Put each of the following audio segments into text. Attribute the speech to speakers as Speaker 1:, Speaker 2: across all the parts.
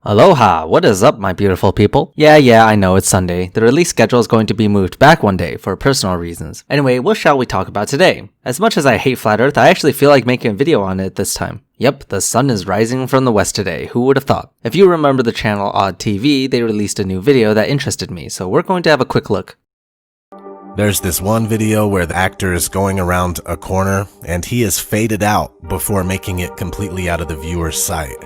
Speaker 1: Aloha! What is up, my beautiful people? Yeah, I know it's Sunday. The release schedule is going to be moved back one day for personal reasons. Anyway, what shall we talk about today? As much as I hate Flat Earth, I actually feel like making a video on it this time. Yep, the sun is rising from the west today. Who would have thought? If you remember the channel Odd TV, they released a new video that interested me, so we're going to have a quick look.
Speaker 2: There's this one video where the actor is going around a corner and he is faded out before making it completely out of the viewer's sight.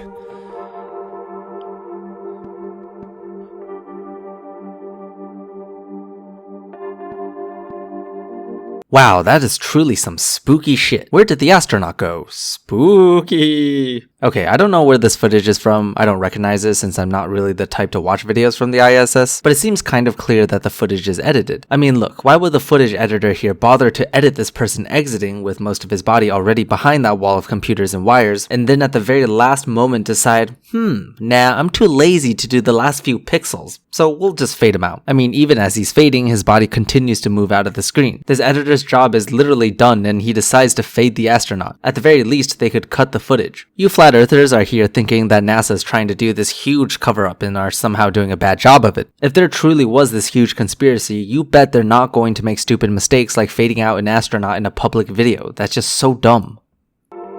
Speaker 1: Wow, that is truly some spooky shit. Where did the astronaut go? Spooky. Okay, I don't know where this footage is from. I don't recognize it since I'm not really the type to watch videos from the ISS, but it seems kind of clear that the footage is edited. I mean, look, why would the footage editor here bother to edit this person exiting with most of his body already behind that wall of computers and wires, and then at the very last moment decide, nah, I'm too lazy to do the last few pixels, so we'll just fade him out. I mean, even as he's fading, his body continues to move out of the screen. This editor's job is literally done and he decides to fade the astronaut. At the very least, they could cut the footage. You flat earthers are here thinking that NASA is trying to do this huge cover-up and are somehow doing a bad job of it. If there truly was this huge conspiracy, you bet they're not going to make stupid mistakes like fading out an astronaut in a public video. That's just so dumb.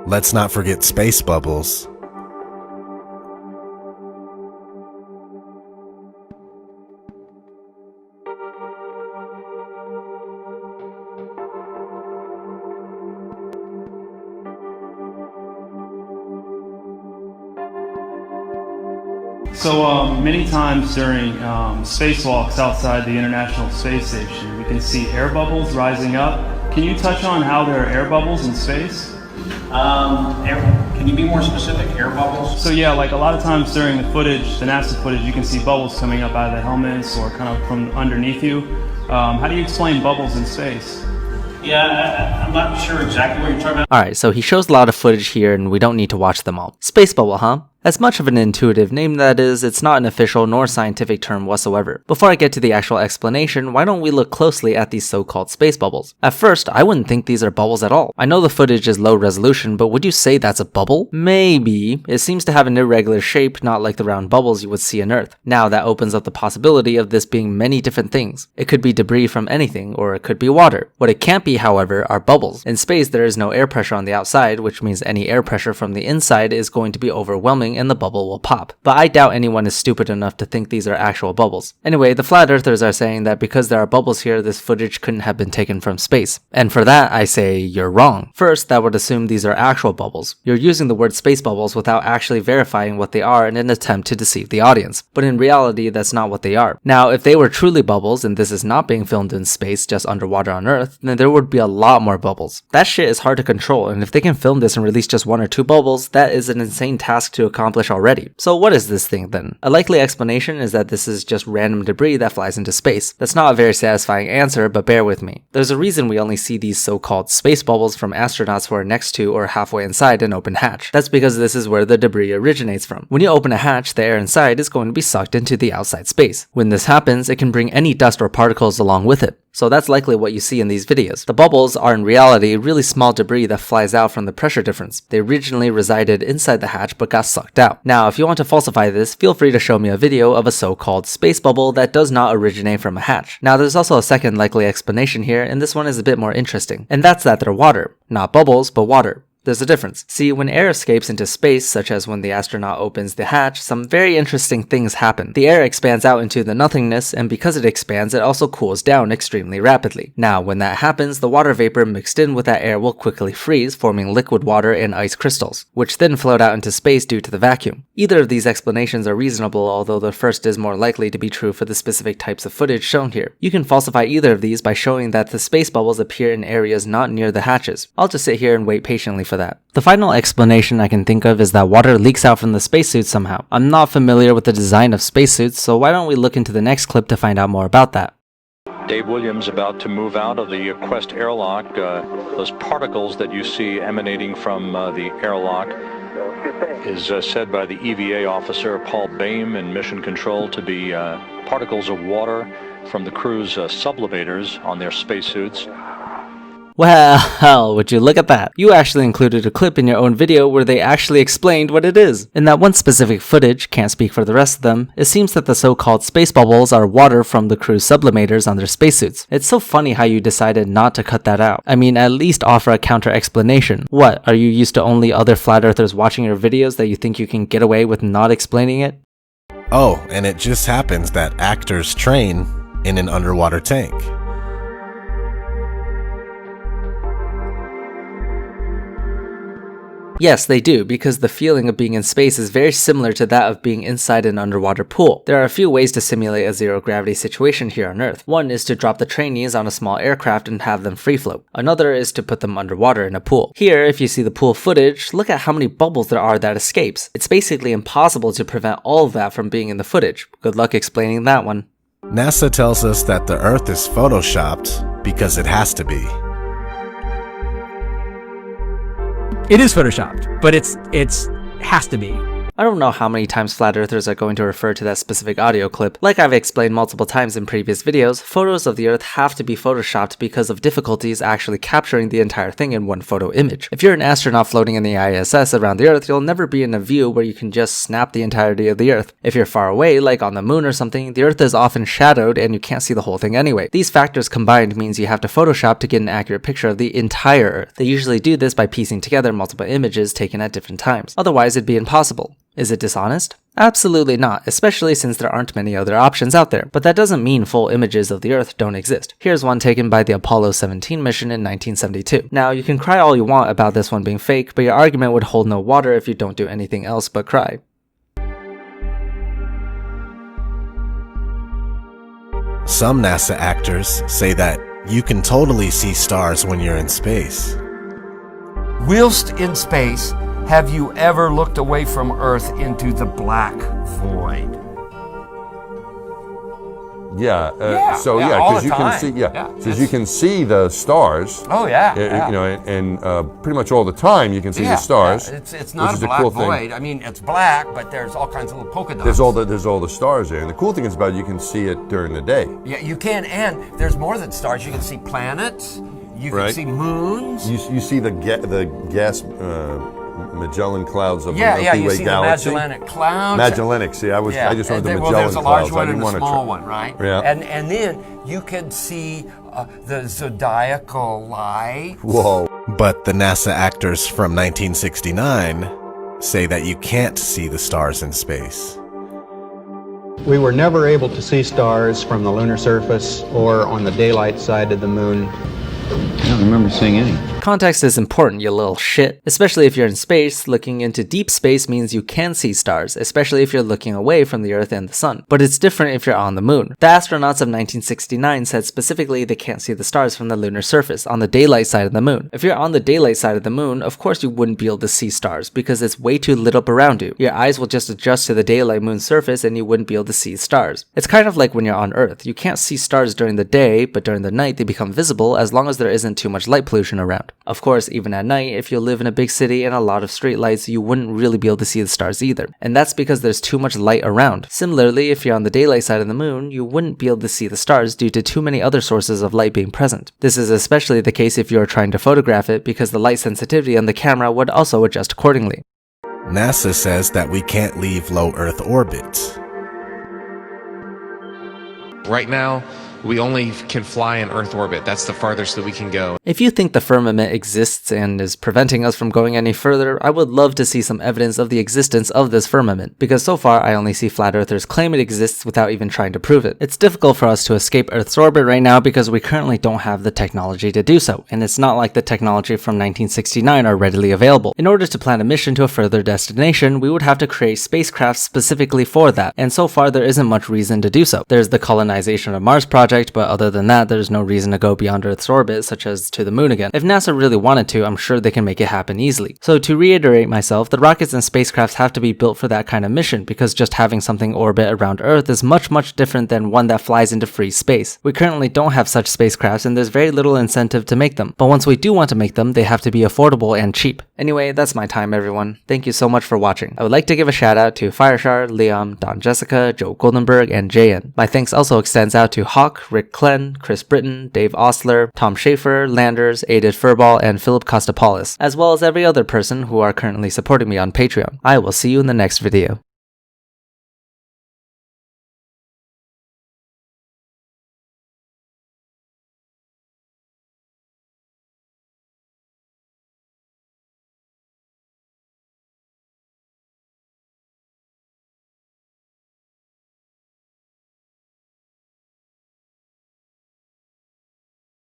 Speaker 2: Let's not forget space bubbles.
Speaker 3: So many times during spacewalks outside the International Space Station, we can see air bubbles rising up. Can you touch on how there are air bubbles in space?
Speaker 4: Can you be more specific? Air bubbles?
Speaker 3: So yeah, like a lot of times during the footage, the NASA footage, you can see bubbles coming up out of the helmets or kind of from underneath you. How do you explain bubbles in space?
Speaker 4: Yeah, I'm not sure exactly what you're talking about.
Speaker 1: Alright, so he shows a lot of footage here and we don't need to watch them all. Space bubble, huh? As much of an intuitive name that is, it's not an official nor scientific term whatsoever. Before I get to the actual explanation, why don't we look closely at these so-called space bubbles? At first, I wouldn't think these are bubbles at all. I know the footage is low resolution, but would you say that's a bubble? Maybe. It seems to have an irregular shape, not like the round bubbles you would see on Earth. Now that opens up the possibility of this being many different things. It could be debris from anything, or it could be water. What it can't be, however, are bubbles. In space, there is no air pressure on the outside, which means any air pressure from the inside is going to be overwhelming and the bubble will pop. But I doubt anyone is stupid enough to think these are actual bubbles. Anyway, the flat earthers are saying that because there are bubbles here, this footage couldn't have been taken from space. And for that, I say you're wrong. First, that would assume these are actual bubbles. You're using the word space bubbles without actually verifying what they are in an attempt to deceive the audience. But in reality, that's not what they are. Now, if they were truly bubbles and this is not being filmed in space, just underwater on Earth, then there would be a lot more bubbles. That shit is hard to control, and if they can film this and release just 1 or 2 bubbles, that is an insane task to accomplish already. So what is this thing then? A likely explanation is that this is just random debris that flies into space. That's not a very satisfying answer, but bear with me. There's a reason we only see these so-called space bubbles from astronauts who are next to or halfway inside an open hatch. That's because this is where the debris originates from. When you open a hatch, the air inside is going to be sucked into the outside space. When this happens, it can bring any dust or particles along with it. So that's likely what you see in these videos. The bubbles are in reality really small debris that flies out from the pressure difference. They originally resided inside the hatch but got sucked out. Now, if you want to falsify this, feel free to show me a video of a so-called space bubble that does not originate from a hatch. Now, there's also a second likely explanation here, and this one is a bit more interesting. And that's that they're water. Not bubbles, but water. There's a difference. See, when air escapes into space, such as when the astronaut opens the hatch, some very interesting things happen. The air expands out into the nothingness, and because it expands, it also cools down extremely rapidly. Now, when that happens, the water vapor mixed in with that air will quickly freeze, forming liquid water and ice crystals, which then float out into space due to the vacuum. Either of these explanations are reasonable, although the first is more likely to be true for the specific types of footage shown here. You can falsify either of these by showing that the space bubbles appear in areas not near the hatches. I'll just sit here and wait patiently for that. The final explanation I can think of is that water leaks out from the spacesuits somehow. I'm not familiar with the design of spacesuits, so why don't we look into the next clip to find out more about that.
Speaker 5: Dave Williams about to move out of the Quest airlock. Those particles that you see emanating from the airlock is said by the EVA officer Paul Baim in Mission Control to be particles of water from the crew's sublivators on their spacesuits.
Speaker 1: Well, would you look at that? You actually included a clip in your own video where they actually explained what it is. In that one specific footage, can't speak for the rest of them, it seems that the so-called space bubbles are water from the crew's sublimators on their spacesuits. It's so funny how you decided not to cut that out. I mean, at least offer a counter explanation. What, are you used to only other flat earthers watching your videos that you think you can get away with not explaining it?
Speaker 2: Oh, and it just happens that actors train in an underwater tank.
Speaker 1: Yes, they do, because the feeling of being in space is very similar to that of being inside an underwater pool. There are a few ways to simulate a zero-gravity situation here on Earth. One is to drop the trainees on a small aircraft and have them free float. Another is to put them underwater in a pool. Here, if you see the pool footage, look at how many bubbles there are that escapes. It's basically impossible to prevent all of that from being in the footage. Good luck explaining that one.
Speaker 2: NASA tells us that the Earth is photoshopped because it has to be.
Speaker 6: It is photoshopped, but it's has to be.
Speaker 1: I don't know how many times flat earthers are going to refer to that specific audio clip. Like I've explained multiple times in previous videos, photos of the Earth have to be photoshopped because of difficulties actually capturing the entire thing in one photo image. If you're an astronaut floating in the ISS around the Earth, you'll never be in a view where you can just snap the entirety of the Earth. If you're far away, like on the moon or something, the Earth is often shadowed and you can't see the whole thing anyway. These factors combined means you have to Photoshop to get an accurate picture of the entire Earth. They usually do this by piecing together multiple images taken at different times. Otherwise, it'd be impossible. Is it dishonest? Absolutely not, especially since there aren't many other options out there. But that doesn't mean full images of the Earth don't exist. Here's one taken by the Apollo 17 mission in 1972. Now, you can cry all you want about this one being fake, but your argument would hold no water if you don't do anything else but cry.
Speaker 2: Some NASA actors say that you can totally see stars when you're in space.
Speaker 7: Whilst in space, have you ever looked away from Earth into the black void?
Speaker 8: Yeah.
Speaker 7: All
Speaker 8: because
Speaker 7: the
Speaker 8: you can see.
Speaker 7: time.
Speaker 8: Because you can see the stars.
Speaker 7: Oh yeah.
Speaker 8: You know, and pretty much all the time you can see the stars.
Speaker 7: Yeah. It's not
Speaker 8: which
Speaker 7: a
Speaker 8: is
Speaker 7: black
Speaker 8: cool
Speaker 7: void.
Speaker 8: thing.
Speaker 7: I mean, it's black, but there's all kinds of little polka dots.
Speaker 8: There's all the stars there, and the cool thing is about it, you can see it during the day.
Speaker 7: Yeah, you can, and there's more than stars. You can see planets. You can see moons.
Speaker 8: You see the gas. Magellan clouds of the
Speaker 7: you
Speaker 8: Milky Way
Speaker 7: see
Speaker 8: galaxy.
Speaker 7: the Magellanic clouds.
Speaker 8: Magellanic. See, I just wanted the Magellan
Speaker 7: there's a large
Speaker 8: clouds.
Speaker 7: one
Speaker 8: I didn't
Speaker 7: and a
Speaker 8: want to
Speaker 7: small one, right?
Speaker 8: Yeah.
Speaker 7: And then you can see the zodiacal light.
Speaker 8: Whoa.
Speaker 2: But the NASA actors from 1969 say that you can't see the stars in space.
Speaker 9: We were never able to see stars from the lunar surface or on the daylight side of the moon.
Speaker 10: I don't remember seeing any.
Speaker 1: Context is important, you little shit. Especially if you're in space, looking into deep space means you can see stars, especially if you're looking away from the Earth and the Sun. But it's different if you're on the moon. The astronauts of 1969 said specifically they can't see the stars from the lunar surface, on the daylight side of the moon. If you're on the daylight side of the moon, of course you wouldn't be able to see stars, because it's way too lit up around you. Your eyes will just adjust to the daylight moon surface and you wouldn't be able to see stars. It's kind of like when you're on Earth. You can't see stars during the day, but during the night they become visible as long as there isn't too much light pollution around. Of course, even at night, if you live in a big city and a lot of street lights, you wouldn't really be able to see the stars either. And that's because there's too much light around. Similarly, if you're on the daylight side of the moon, you wouldn't be able to see the stars due to too many other sources of light being present. This is especially the case if you're trying to photograph it, because the light sensitivity on the camera would also adjust accordingly.
Speaker 2: NASA says that we can't leave low Earth orbit.
Speaker 11: Right now, we only can fly in Earth orbit. That's the farthest that we can go.
Speaker 1: If you think the firmament exists and is preventing us from going any further, I would love to see some evidence of the existence of this firmament, because so far I only see flat earthers claim it exists without even trying to prove it. It's difficult for us to escape Earth's orbit right now because we currently don't have the technology to do so, and it's not like the technology from 1969 are readily available. In order to plan a mission to a further destination, we would have to create spacecraft specifically for that, and so far there isn't much reason to do so. There's the colonization of Mars project, but other than that, there's no reason to go beyond Earth's orbit, such as to the moon again. If NASA really wanted to, I'm sure they can make it happen easily. So to reiterate myself, the rockets and spacecrafts have to be built for that kind of mission, because just having something orbit around Earth is much different than one that flies into free space. We currently don't have such spacecrafts, and there's very little incentive to make them. But once we do want to make them, they have to be affordable and cheap. Anyway, that's my time, everyone. Thank you so much for watching. I would like to give a shout out to Fireshar, Liam, Don Jessica, Joe Goldenberg, and Jayan. My thanks also extends out to Hawk, Hawk, Rick Klenn, Chris Britton, Dave Ostler, Tom Schaefer, Landers, Edith Furball, and Philip Costopoulos, as well as every other person who are currently supporting me on Patreon. I will see you in the next video.